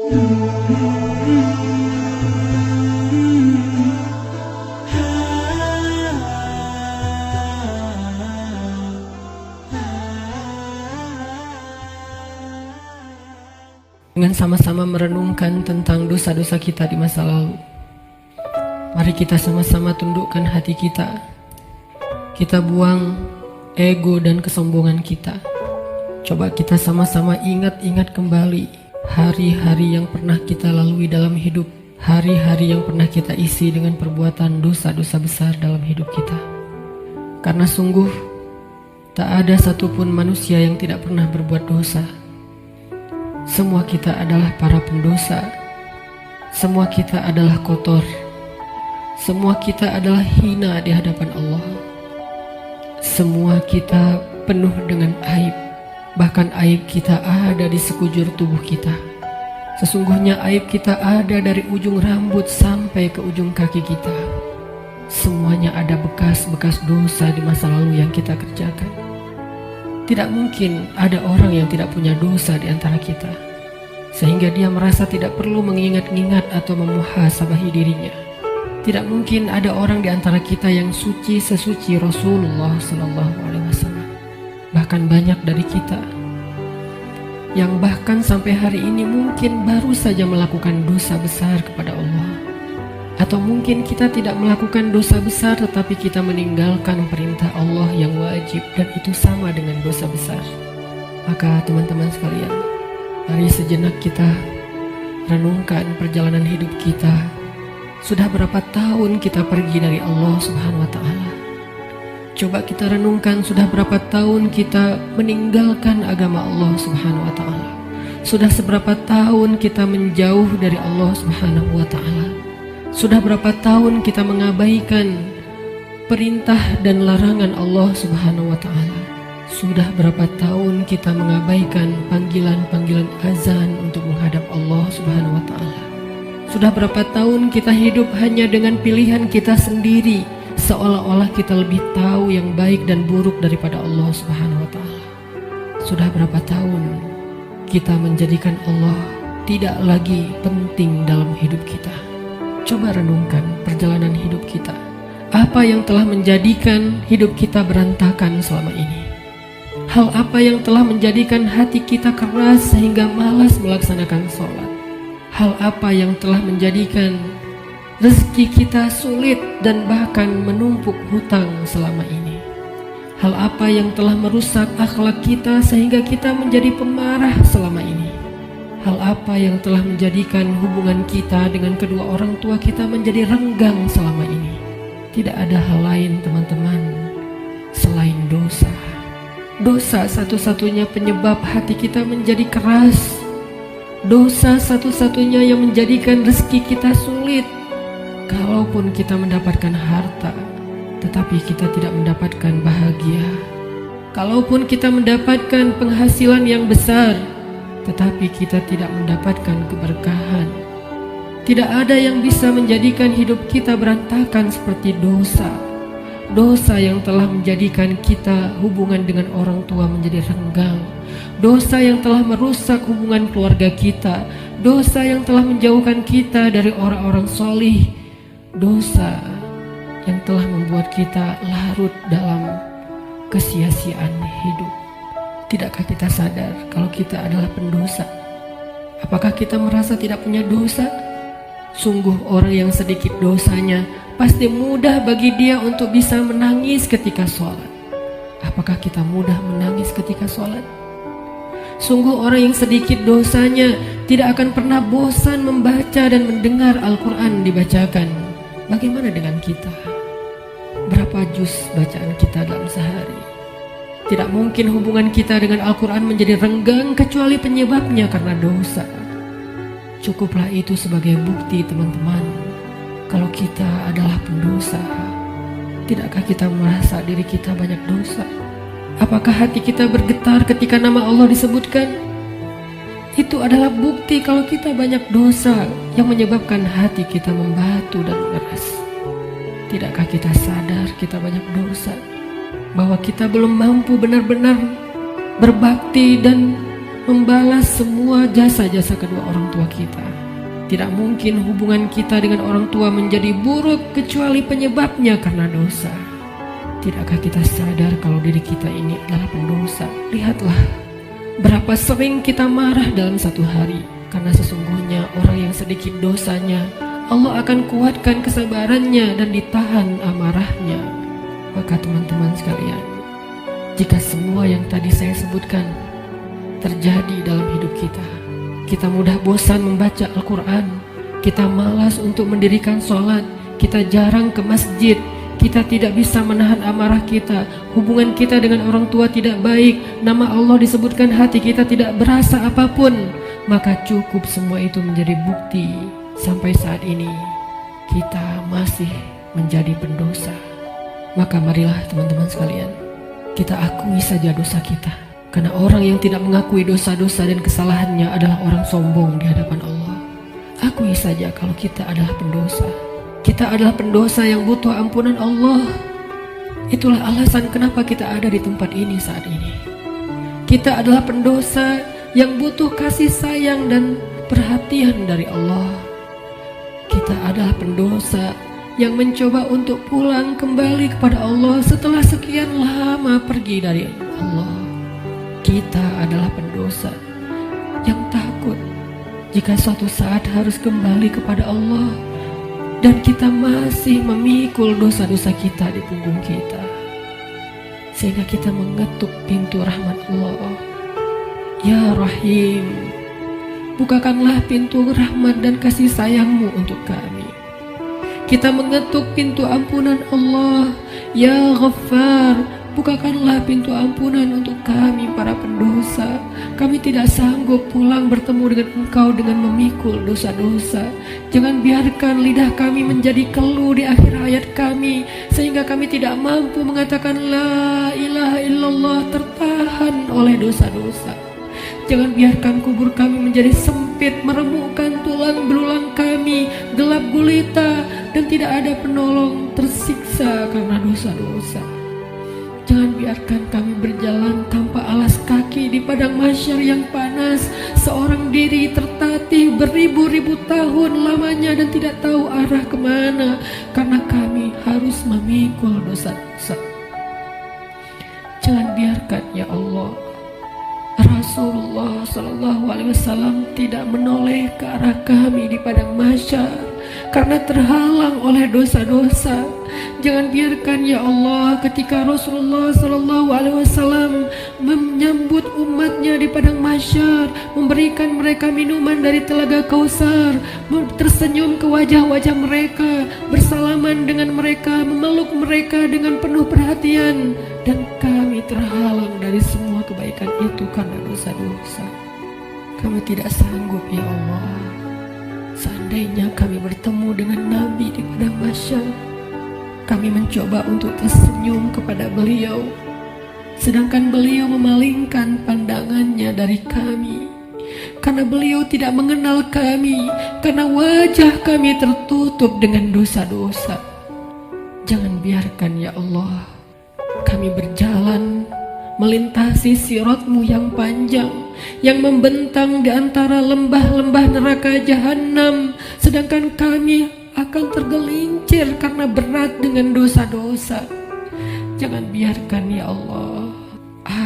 Dengan sama-sama merenungkan tentang dosa-dosa kita di masa lalu, mari kita sama-sama tundukkan hati kita. Kita buang ego dan kesombongan kita. Coba kita sama-sama ingat-ingat kembali hari-hari yang pernah kita lalui dalam hidup, hari-hari yang pernah kita isi dengan perbuatan dosa-dosa besar dalam hidup kita. Karena sungguh tak ada satupun manusia yang tidak pernah berbuat dosa. Semua kita adalah para pendosa. Semua kita adalah kotor. Semua kita adalah hina di hadapan Allah. Semua kita penuh dengan aib. Bahkan aib kita ada di sekujur tubuh kita. Sesungguhnya aib kita ada dari ujung rambut sampai ke ujung kaki kita. Semuanya ada bekas-bekas dosa di masa lalu yang kita kerjakan. Tidak mungkin ada orang yang tidak punya dosa di antara kita, sehingga dia merasa tidak perlu mengingat-ingat atau memuhasabahi dirinya. Tidak mungkin ada orang di antara kita yang suci sesuci Rasulullah SAW. Bahkan banyak dari kita yang bahkan sampai hari ini mungkin baru saja melakukan dosa besar kepada Allah. Atau mungkin kita tidak melakukan dosa besar, tetapi kita meninggalkan perintah Allah yang wajib, dan itu sama dengan dosa besar. Maka teman-teman sekalian, mari sejenak kita renungkan perjalanan hidup kita. Sudah berapa tahun kita pergi dari Allah Subhanahu wa Ta'ala? Coba kita renungkan, sudah berapa tahun kita meninggalkan agama Allah Subhanahu wa Ta'ala? Sudah seberapa tahun kita menjauh dari Allah Subhanahu wa Ta'ala? Sudah berapa tahun kita mengabaikan perintah dan larangan Allah Subhanahu wa Ta'ala? Sudah berapa tahun kita mengabaikan panggilan-panggilan azan untuk menghadap Allah Subhanahu wa Ta'ala? Sudah berapa tahun kita hidup hanya dengan pilihan kita sendiri, seolah-olah kita lebih tahu yang baik dan buruk daripada Allah Subhanahu wa Ta'ala? Sudah berapa tahun kita menjadikan Allah tidak lagi penting dalam hidup kita? Coba renungkan perjalanan hidup kita. Apa yang telah menjadikan hidup kita berantakan selama ini? Hal apa yang telah menjadikan hati kita keras sehingga malas melaksanakan sholat? Hal apa yang telah menjadikan rezeki kita sulit dan bahkan menumpuk hutang selama ini? Hal apa yang telah merusak akhlak kita sehingga kita menjadi pemarah selama ini? Hal apa yang telah menjadikan hubungan kita dengan kedua orang tua kita menjadi renggang selama ini? Tidak ada hal lain teman-teman selain dosa. Dosa satu-satunya penyebab hati kita menjadi keras. Dosa satu-satunya yang menjadikan rezeki kita sulit. Kalaupun kita mendapatkan harta, tetapi kita tidak mendapatkan bahagia. Kalaupun kita mendapatkan penghasilan yang besar, tetapi kita tidak mendapatkan keberkahan. Tidak ada yang bisa menjadikan hidup kita berantakan seperti dosa. Dosa yang telah menjadikan kita hubungan dengan orang tua menjadi renggang. Dosa yang telah merusak hubungan keluarga kita. Dosa yang telah menjauhkan kita dari orang-orang solih. Dosa yang telah membuat kita larut dalam kesia-siaan hidup. Tidakkah kita sadar kalau kita adalah pendosa? Apakah kita merasa tidak punya dosa? Sungguh orang yang sedikit dosanya pasti mudah bagi dia untuk bisa menangis ketika sholat. Apakah kita mudah menangis ketika sholat? Sungguh orang yang sedikit dosanya tidak akan pernah bosan membaca dan mendengar Al-Quran dibacakan. Bagaimana dengan kita? Berapa juz bacaan kita dalam sehari? Tidak mungkin hubungan kita dengan Al-Quran menjadi renggang kecuali penyebabnya karena dosa. Cukuplah itu sebagai bukti teman-teman, kalau kita adalah pendosa. Tidakkah kita merasa diri kita banyak dosa? Apakah hati kita bergetar ketika nama Allah disebutkan? Itu adalah bukti kalau kita banyak dosa yang menyebabkan hati kita membatu dan keras. Tidakkah kita sadar kita banyak dosa? Bahwa kita belum mampu benar-benar berbakti dan membalas semua jasa-jasa kedua orang tua kita. Tidak mungkin hubungan kita dengan orang tua menjadi buruk kecuali penyebabnya karena dosa. Tidakkah kita sadar kalau diri kita ini adalah pendosa? Lihatlah berapa sering kita marah dalam satu hari, karena sesungguhnya orang yang sedikit dosanya, Allah akan kuatkan kesabarannya dan ditahan amarahnya. Maka teman-teman sekalian, jika semua yang tadi saya sebutkan terjadi dalam hidup kita, kita mudah bosan membaca Al-Quran, kita malas untuk mendirikan sholat, kita jarang ke masjid, kita tidak bisa menahan amarah kita, hubungan kita dengan orang tua tidak baik, nama Allah disebutkan hati kita tidak berasa apapun, maka cukup semua itu menjadi bukti sampai saat ini kita masih menjadi pendosa. Maka marilah teman-teman sekalian, kita akui saja dosa kita. Karena orang yang tidak mengakui dosa-dosa dan kesalahannya adalah orang sombong di hadapan Allah. Akui saja kalau kita adalah pendosa. Kita adalah pendosa yang butuh ampunan Allah. Itulah alasan kenapa kita ada di tempat ini saat ini. Kita adalah pendosa yang butuh kasih sayang dan perhatian dari Allah. Kita adalah pendosa yang mencoba untuk pulang kembali kepada Allah setelah sekian lama pergi dari Allah. Kita adalah pendosa yang takut jika suatu saat harus kembali kepada Allah, dan kita masih memikul dosa-dosa kita di punggung kita, sehingga kita mengetuk pintu rahmat Allah. Ya Rahim, bukakanlah pintu rahmat dan kasih sayangmu untuk kami. Kita mengetuk pintu ampunan Allah. Ya Ghaffar, bukakanlah pintu ampunan untuk kami para pendosa. Kami tidak sanggup pulang bertemu dengan Engkau dengan memikul dosa-dosa. Jangan biarkan lidah kami menjadi keluh di akhir hayat kami, sehingga kami tidak mampu mengatakan La ilaha illallah, tertahan oleh dosa-dosa. Jangan biarkan kubur kami menjadi sempit, meremukkan tulang belulang kami, gelap gulita, dan tidak ada penolong, tersiksa karena dosa-dosa. Jangan biarkan kami berjalan tanpa alas kaki di padang mahsyar yang panas, seorang diri tertatih beribu-ribu tahun lamanya dan tidak tahu arah kemana, karena kami harus memikul dosa-dosa. Jangan biarkan ya Allah Rasulullah SAW tidak menoleh ke arah kami di padang mahsyar karena terhalang oleh dosa-dosa. Jangan biarkan ya Allah ketika Rasulullah SAW menyambut umatnya di padang mahsyar, memberikan mereka minuman dari telaga Kausar, tersenyum ke wajah-wajah mereka, bersalaman dengan mereka, memeluk mereka dengan penuh perhatian, dan kami terhalang dari semua kebaikan itu karena dosa-dosa. Kami tidak sanggup ya Allah. Seandainya kami bertemu dengan Nabi di padang mahsyar, kami mencoba untuk tersenyum kepada beliau, sedangkan beliau memalingkan pandangannya dari kami, karena beliau tidak mengenal kami, karena wajah kami tertutup dengan dosa-dosa. Jangan biarkan ya Allah kami berjalan melintasi sirat-Mu yang panjang, yang membentang di antara lembah-lembah neraka jahanam, sedangkan kami akan tergelincir karena berat dengan dosa-dosa. Jangan biarkan ya Allah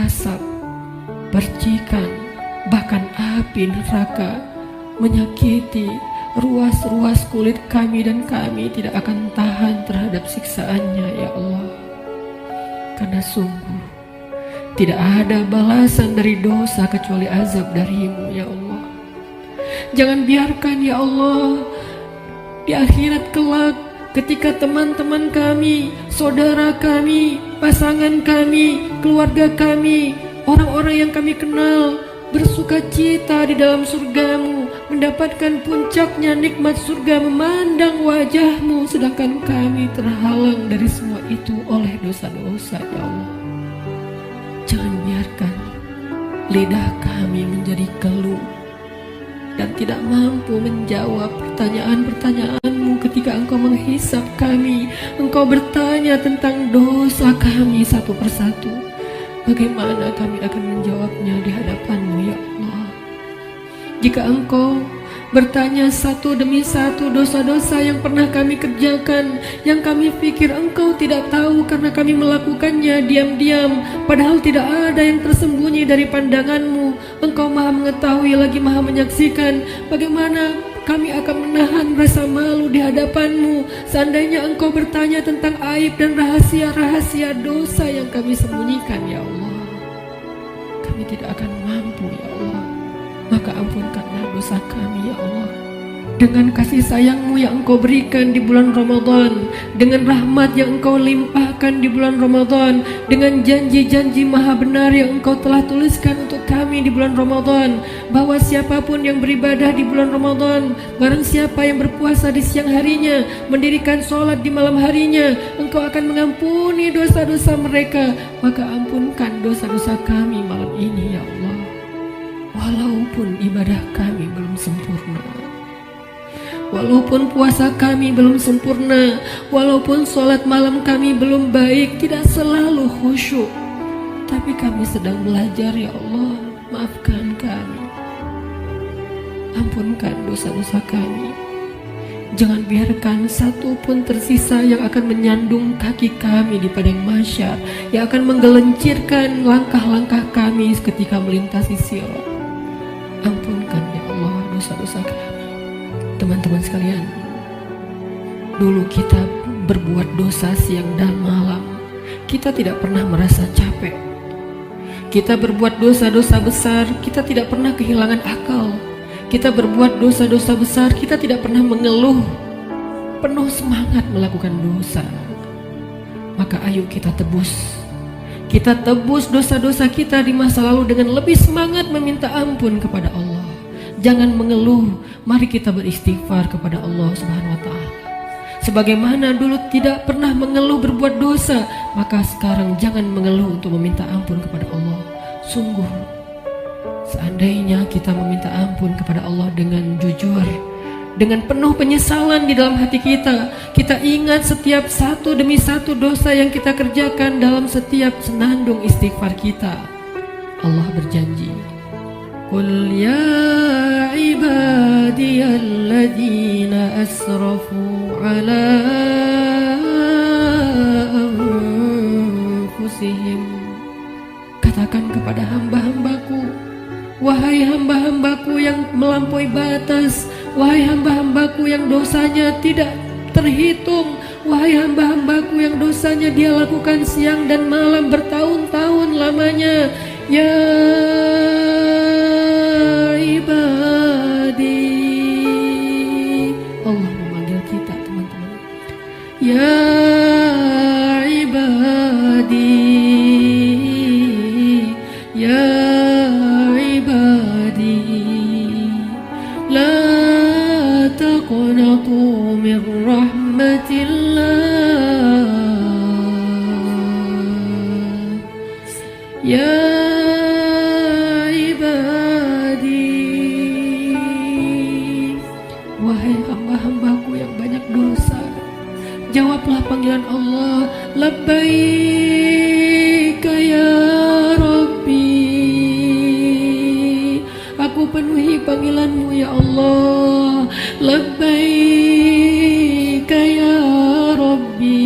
asap, percikan, bahkan api neraka menyakiti ruas-ruas kulit kami, dan kami tidak akan tahan terhadap siksaannya ya Allah. Karena sungguh tidak ada balasan dari dosa kecuali azab dari-Mu ya Allah. Jangan biarkan ya Allah di akhirat kelak ketika teman-teman kami, saudara kami, pasangan kami, keluarga kami, orang-orang yang kami kenal bersuka cita di dalam surga-Mu, mendapatkan puncaknya nikmat surga, memandang wajah-Mu, sedangkan kami terhalang dari semua itu oleh dosa-dosa ya Allah. Jangan biarkan lidah kami menjadi keluh dan tidak mampu menjawab pertanyaan-pertanyaan-Mu ketika Engkau menghisap kami. Engkau bertanya tentang dosa kami satu persatu. bagaimana kami akan menjawabnya di hadapan-Mu ya Allah? Jika Engkau bertanya satu demi satu dosa-dosa yang pernah kami kerjakan, yang kami pikir Engkau tidak tahu karena kami melakukannya diam-diam, padahal tidak ada yang tersembunyi dari pandangan-Mu. Engkau Maha mengetahui lagi Maha menyaksikan. Bagaimana kami akan menahan rasa malu di hadapan-Mu seandainya Engkau bertanya tentang aib dan rahasia-rahasia dosa yang kami sembunyikan ya Allah? Kami tidak akan mampu ya Allah. Maka ampunkanlah dosa kami ya Allah. Dengan kasih sayang-Mu yang Engkau berikan di bulan Ramadan, dengan rahmat yang Engkau limpahkan di bulan Ramadan, dengan janji-janji maha benar yang Engkau telah tuliskan untuk kami di bulan Ramadan, bahwa siapapun yang beribadah di bulan Ramadan, barang siapa yang berpuasa di siang harinya, mendirikan sholat di malam harinya, Engkau akan mengampuni dosa-dosa mereka. Maka ampunkan dosa-dosa kami malam ini ya Allah. Walaupun ibadah kami belum sempurna, walaupun puasa kami belum sempurna, walaupun sholat malam kami belum baik, tidak selalu khusyuk, tapi kami sedang belajar ya Allah. Maafkan kami, ampunkan dosa-dosa kami. Jangan biarkan satu pun tersisa yang akan menyandung kaki kami di padang mahsyar, yang akan menggelincirkan langkah-langkah kami ketika melintasi sirat. Ampunkan ya Allah dosa-dosa kami. Teman-teman sekalian, dulu kita berbuat dosa siang dan malam, kita tidak pernah merasa capek. Kita berbuat dosa-dosa besar, kita tidak pernah kehilangan akal. Kita berbuat dosa-dosa besar, kita tidak pernah mengeluh, penuh semangat melakukan dosa. Maka ayo kita tebus. Kita tebus dosa-dosa kita di masa lalu dengan lebih semangat meminta ampun kepada Allah. Jangan mengeluh, mari kita beristighfar kepada Allah Subhanahu wa Ta'ala. Sebagaimana dulu tidak pernah mengeluh berbuat dosa, maka sekarang jangan mengeluh untuk meminta ampun kepada Allah. Sungguh, seandainya kita meminta ampun kepada Allah dengan jujur, dengan penuh penyesalan di dalam hati kita, kita ingat setiap satu demi satu dosa yang kita kerjakan dalam setiap senandung istighfar kita. Allah berjanji, Qul ya ibadiyalladzina asrafu ala anfusihim. Katakan kepada hamba-hambaku, wahai hamba-hambaku yang melampaui batas, wahai hamba-hambaku yang dosanya tidak terhitung, wahai hamba-hambaku yang dosanya dia lakukan siang dan malam bertahun-tahun lamanya. Ya ibadi, Allah memanggil kita teman-teman. Ya ibadi, ya ibadi, la taqnatu min rahmatillah. Ya jawablah panggilan Allah. Labbaika ya Rabbi, aku penuhi panggilanmu ya Allah. Labbaika ya Rabbi,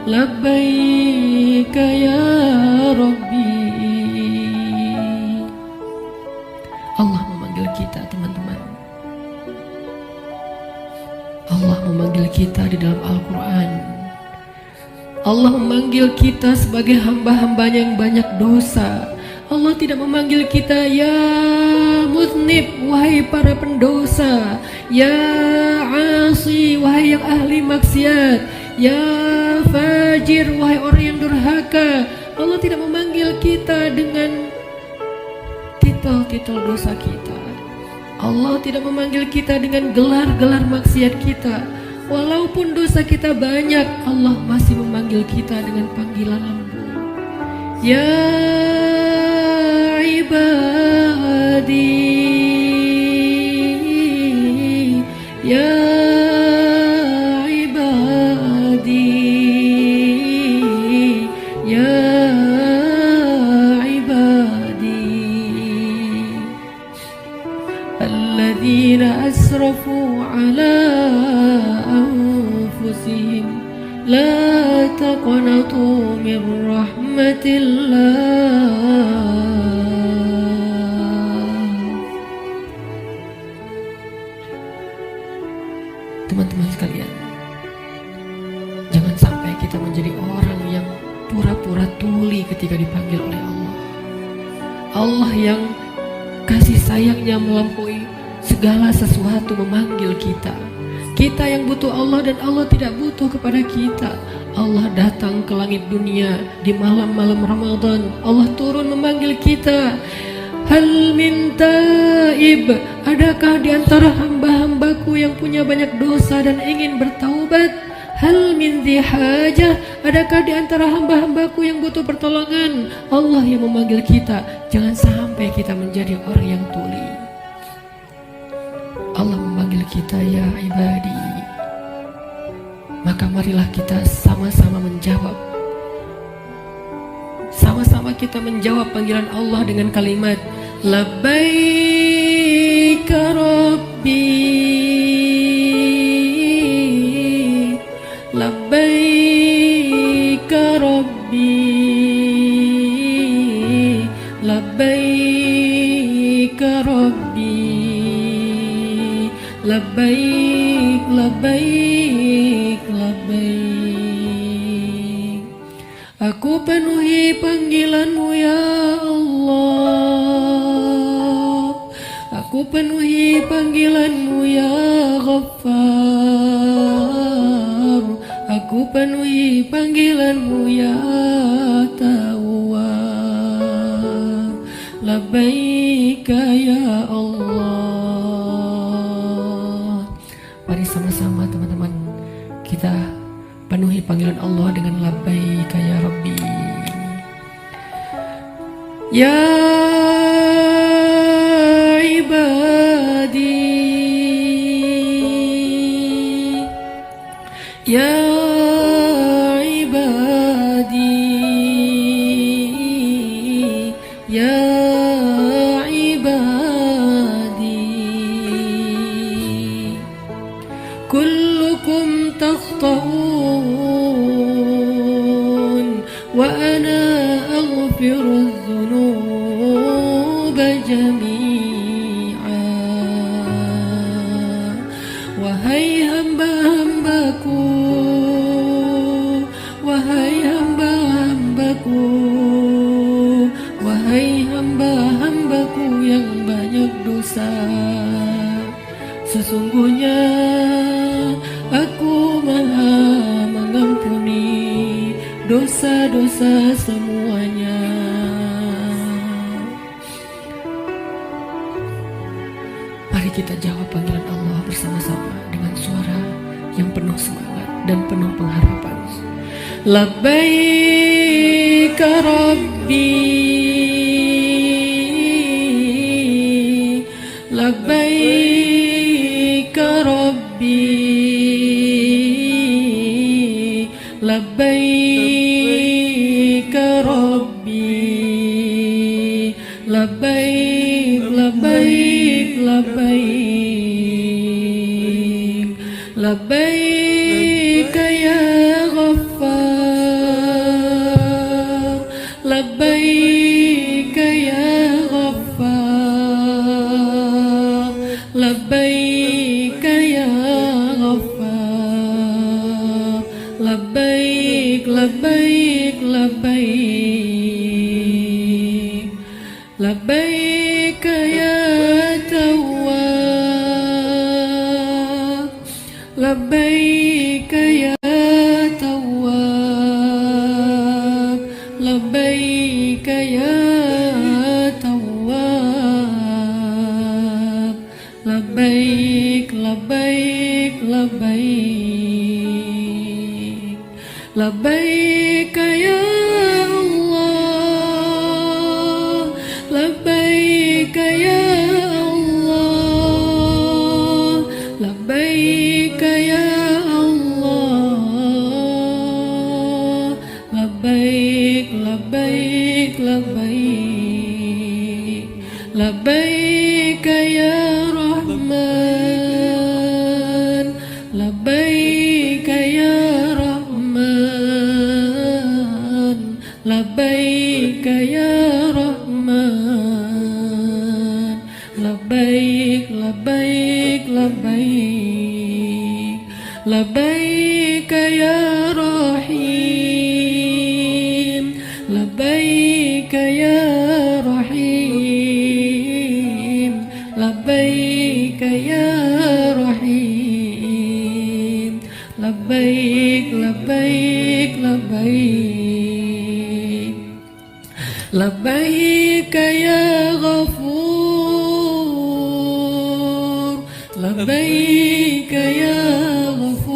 labbaika ya Rabbi. Allah memanggil kita teman-teman. Allah memanggil kita di dalam Al-Quran. Allah memanggil kita sebagai hamba-hambanya yang banyak dosa. Allah tidak memanggil kita ya muznib, wahai para pendosa, ya asi, wahai yang ahli maksiat, ya fajir, wahai orang yang durhaka. Allah tidak memanggil kita dengan titel-titel dosa kita. Allah tidak memanggil kita dengan gelar-gelar maksiat kita. Walaupun dosa kita banyak, Allah masih memanggil kita dengan panggilan lembut. Ya ibadi, ya ibadi, alladzina asrafu ala anfusihim la taqnatu min rahmatillah. Teman-teman sekalian, jangan sampai kita menjadi orang yang pura-pura tuli ketika dipanggil oleh Allah. Allah yang kasih sayangnya melampaui segala sesuatu memanggil kita. Kita yang butuh Allah dan Allah tidak butuh kepada kita. Allah datang ke langit dunia di malam-malam Ramadan. Allah turun memanggil kita. Hal min taib, adakah di antara hamba-hambaku yang punya banyak dosa dan ingin bertaubat? Hal min zihajah, adakah di antara hamba-hambaku yang butuh pertolongan? Allah yang memanggil kita. Jangan sampai kita menjadi orang yang tuli. Allah memanggil kita, ya ibadi. Maka marilah kita sama-sama menjawab. Sama-sama kita menjawab panggilan Allah dengan kalimat labbaik rabbi, labbaik rabbi, labbaik rabbi, labbaik, labbaik, labbaik. Aku penuhi panggilanmu ya Allah. Aku penuhi panggilanmu ya Ghaffar. Aku penuhi panggilanmu ya Tawwab. Labbaika ya Allah. Mari sama-sama teman-teman kita penuhi panggilan Allah dengan labbaika ya Rabbi. Ya ibadi, ya ibadi, ya ibadi, kullukum takhta'un wa ana aghfiru dzunuba jami'a. Wahai hamba-hambaku, wahai hamba-hambaku, wahai hamba-hambaku yang banyak dosa, sesungguhnya aku maha mengampuni dosa-dosa semuanya. Mari kita jawab panggilan Allah bersama-sama dengan suara yang penuh semangat dan penuh pengharapan. Labbaik Rabbi, labbaik Rabbi, labbaik Rabbi, labbaik, labbaik, labbaik, labbaik ya Ghaffar, labbaik ya Ghaffar, labbaik ya Ghaffar, labbaik, labbaik, labbaik, labbaik ya Tawwab, labbaik ya Tawwab, labbaik ya Tawwab, labbaik, labbaik, labbaik, labbaik ya Allah, labbaik ya Allah, labbaik ya Allah, labbaik, labbaik, labbaik, labbaik. labbaik ya Rahman, labbaik ya Rahman, labbaik ya Rahman, labbaik labbaik labbaik, labbaik ya Rahim, labbaik ya Rahim, labbaik ya Rahim, labbaik labbaik labbaik, labbaik ya Ghafur, labbaik ya Ghafur,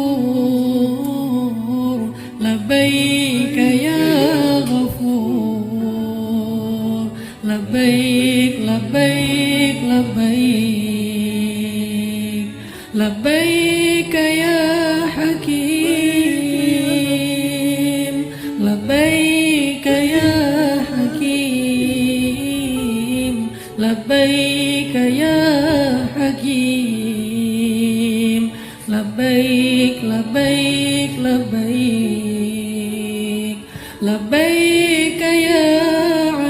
labbaik ya Ghafur, labbaik labbaik labbaik, labbaik ya Hakim, labbaik ya Hakim, labbaik ya Hakim, labbaik labbaik labbaik, labbaik ya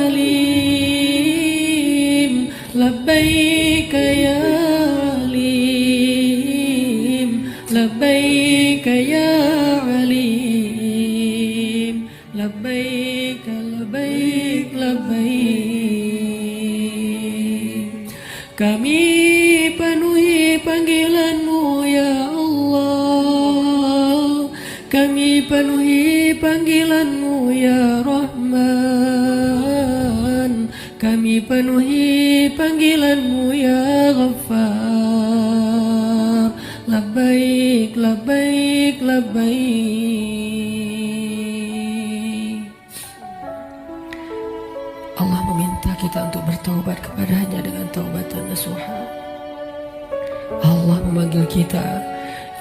Alim, labbaik ya Alim, labbaik ya Alim, labbaik labbaik labbaik. Kami penuhi panggilan-Mu ya Allah, kami penuhi panggilan-Mu ya Rahman, kami penuhi panggilan-Mu ya Ghaffar. Labbaik labbaik labbaik. Allah meminta kita untuk bertaubat kepadanya dengan taubatan nasuha. Allah memanggil kita,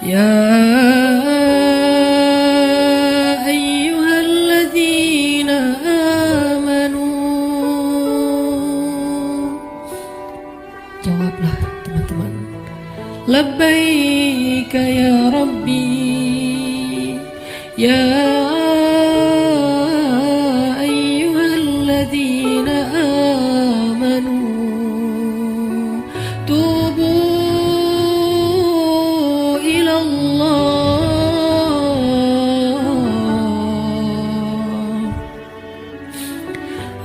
ya ayyuhalladzina amanu. Jawablah teman-teman, labbaik ya Rabbi, ya ayyuhalladzina amanu, tubu ila Allah.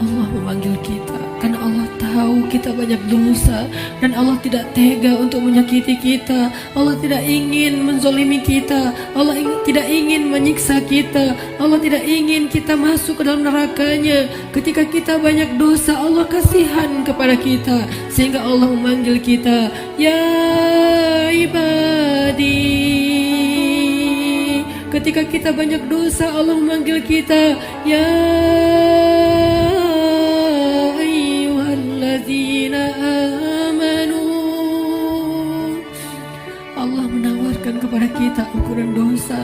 Allah memanggil kita karena Allah tahu kita banyak dosa dan Allah tidak tega untuk menyakiti kita. Allah tidak ingin menzolimi kita. Allah tidak ingin menyiksa kita. Allah tidak ingin kita masuk ke dalam nerakanya. Ketika kita banyak dosa, Allah kasihan kepada kita sehingga Allah memanggil kita, ya ibadi. Ketika kita banyak dosa, Allah memanggil kita, ya ayyuhalladzina amanu. Allah menawarkan kepada kita ampunan dosa.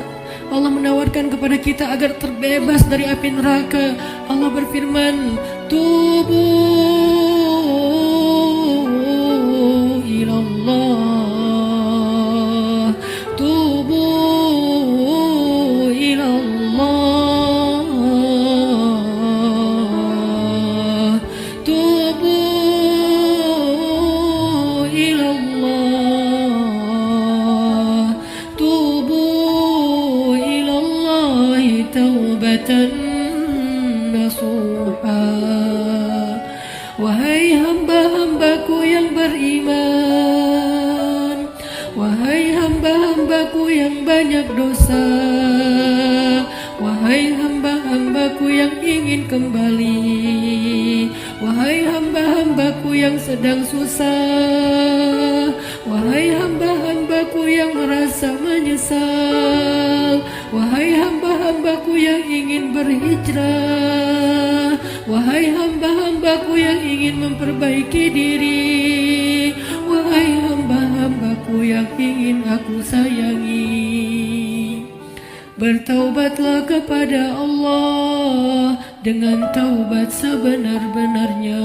Allah menawarkan kepada kita agar terbebas dari api neraka. Allah berfirman, tubu ilallah, tubu ilallah, tubu ilallah, tubu ilallahi taubatan nasuha. Wahai hamba-hambaku yang beriman, wahai hamba-hambaku yang banyak dosa, wahai hamba-hambaku yang ingin kembali, wahai hamba-hambaku yang sedang susah, wahai hamba-hambaku yang merasa menyesal, wahai hamba-hambaku yang ingin berhijrah, wahai hamba-hambaku yang ingin memperbaiki diri, wahai hamba-hambaku yang ingin aku sayangi, bertaubatlah kepada Allah dengan taubat sebenar-benarnya.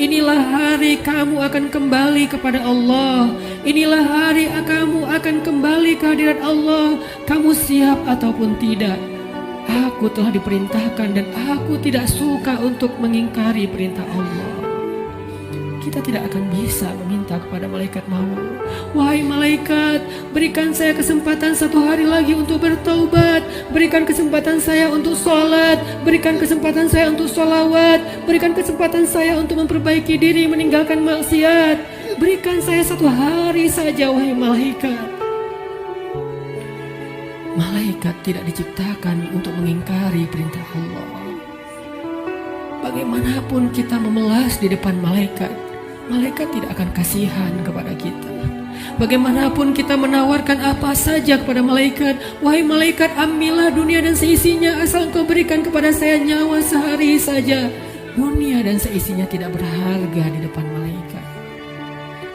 Inilah hari kamu akan kembali kepada Allah. Inilah hari kamu akan kembali ke hadirat Allah. Kamu siap ataupun tidak? Aku telah diperintahkan dan aku tidak suka untuk mengingkari perintah Allah. Kita tidak akan bisa meminta kepada malaikat maut, wahai malaikat, berikan saya kesempatan 1 hari lagi untuk bertaubat, berikan kesempatan saya untuk sholat, berikan kesempatan saya untuk sholawat, berikan kesempatan saya untuk memperbaiki diri, meninggalkan maksiat, berikan saya 1 hari saja, wahai malaikat. Malaikat tidak diciptakan untuk mengingkari perintah Allah. Bagaimanapun kita memelas di depan malaikat, malaikat tidak akan kasihan kepada kita. Bagaimanapun kita menawarkan apa saja kepada malaikat, wahai malaikat, ambillah dunia dan seisinya asal engkau berikan kepada saya nyawa sehari saja. Dunia dan seisinya tidak berharga di depan malaikat.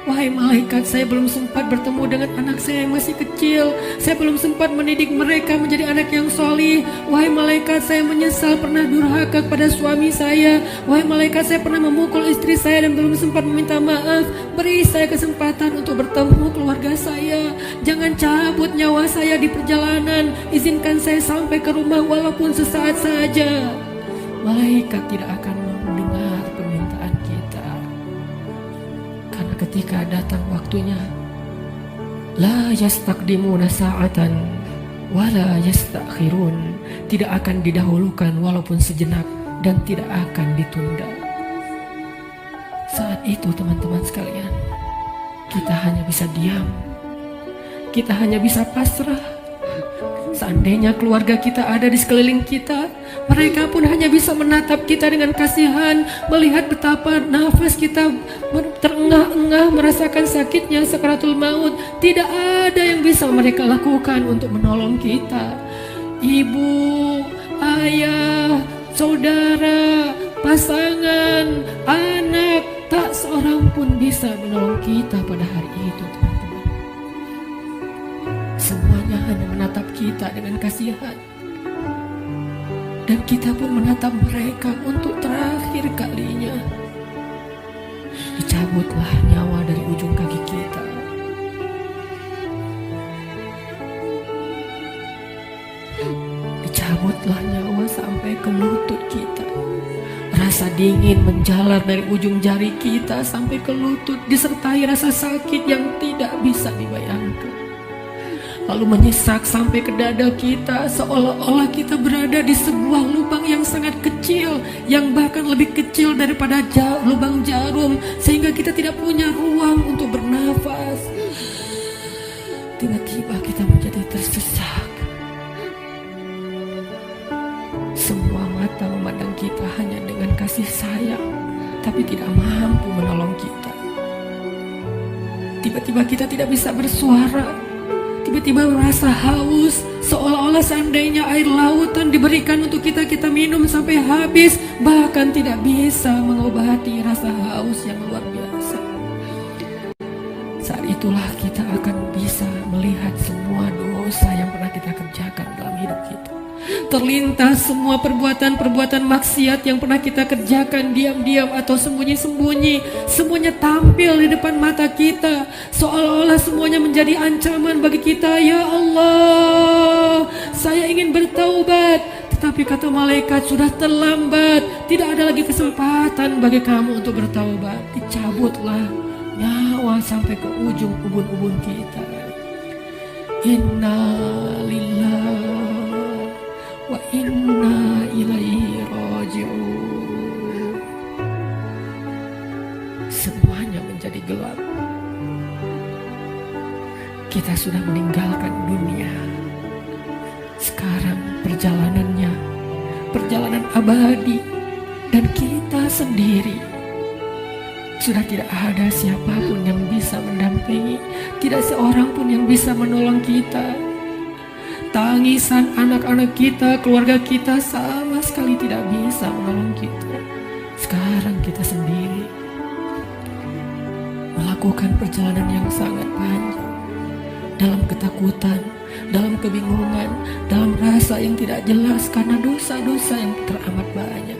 Wahai malaikat, saya belum sempat bertemu dengan anak saya yang masih kecil. Saya belum sempat mendidik mereka menjadi anak yang solih. Wahai malaikat, saya menyesal pernah durhaka kepada suami saya. Wahai malaikat, saya pernah memukul istri saya dan belum sempat meminta maaf. Beri saya kesempatan untuk bertemu keluarga saya. Jangan cabut nyawa saya di perjalanan. Izinkan saya sampai ke rumah walaupun sesaat saja. Malaikat tidak akan mendengar permintaan kita. Karena ketika datang waktunya, la yastaqdimuna sa'atan wala yastakhirun, tidak akan didahulukan walaupun sejenak dan tidak akan ditunda. Saat itu teman-teman sekalian, kita hanya bisa diam, kita hanya bisa pasrah. Seandainya keluarga kita ada di sekeliling kita, mereka pun hanya bisa menatap kita dengan kasihan, melihat betapa nafas kita terengah-engah, merasakan sakitnya sakaratul maut. Tidak ada yang bisa mereka lakukan untuk menolong kita. Ibu, ayah, saudara, pasangan, anak, tak seorang pun bisa menolong kita pada hari itu, teman-teman. Semuanya hanya menatap kita dengan kasihan. Dan kita pun menatap mereka untuk terakhir kalinya. Dicabutlah nyawa dari ujung kaki kita. Dicabutlah nyawa sampai ke lutut kita. Rasa dingin menjalar dari ujung jari kita sampai ke lutut, disertai rasa sakit yang tidak bisa dibayangkan. Lalu menyesak sampai ke dada kita, seolah-olah kita berada di sebuah lubang yang sangat kecil, yang bahkan lebih kecil daripada lubang jarum, sehingga kita tidak punya ruang untuk bernafas. Tiba-tiba kita menjadi tersesak. Semua mata memandang kita hanya dengan kasih sayang, tapi tidak mampu menolong kita. Tiba-tiba kita tidak bisa bersuara. Tiba-tiba merasa haus, seolah-olah seandainya air lautan diberikan untuk kita minum sampai habis, bahkan tidak bisa mengobati rasa haus yang luar biasa. Saat itulah kita akan bisa melihat semua dosa yang pernah kita kerjakan dalam hidup kita. Terlintas semua perbuatan-perbuatan maksiat yang pernah kita kerjakan diam-diam atau sembunyi-sembunyi. Semuanya tampil di depan mata kita, seolah-olah semuanya menjadi ancaman bagi kita. Ya Allah, saya ingin bertaubat, tetapi kata malaikat sudah terlambat. Tidak ada lagi kesempatan bagi kamu untuk bertaubat. Dicabutlah nyawa sampai ke ujung ubun-ubun kita. Inna lillahi wa inna ilaihi raji'un. Semuanya menjadi gelap. Kita sudah meninggalkan dunia. Sekarang perjalanannya perjalanan abadi, dan kita sendiri. Sudah tidak ada siapapun yang bisa mendampingi, tidak seorang pun yang bisa menolong kita. Tangisan anak-anak kita, keluarga kita sama sekali tidak bisa menolong kita. Sekarang kita sendiri melakukan perjalanan yang sangat panjang, dalam ketakutan, dalam kebingungan, dalam rasa yang tidak jelas karena dosa-dosa yang teramat banyak.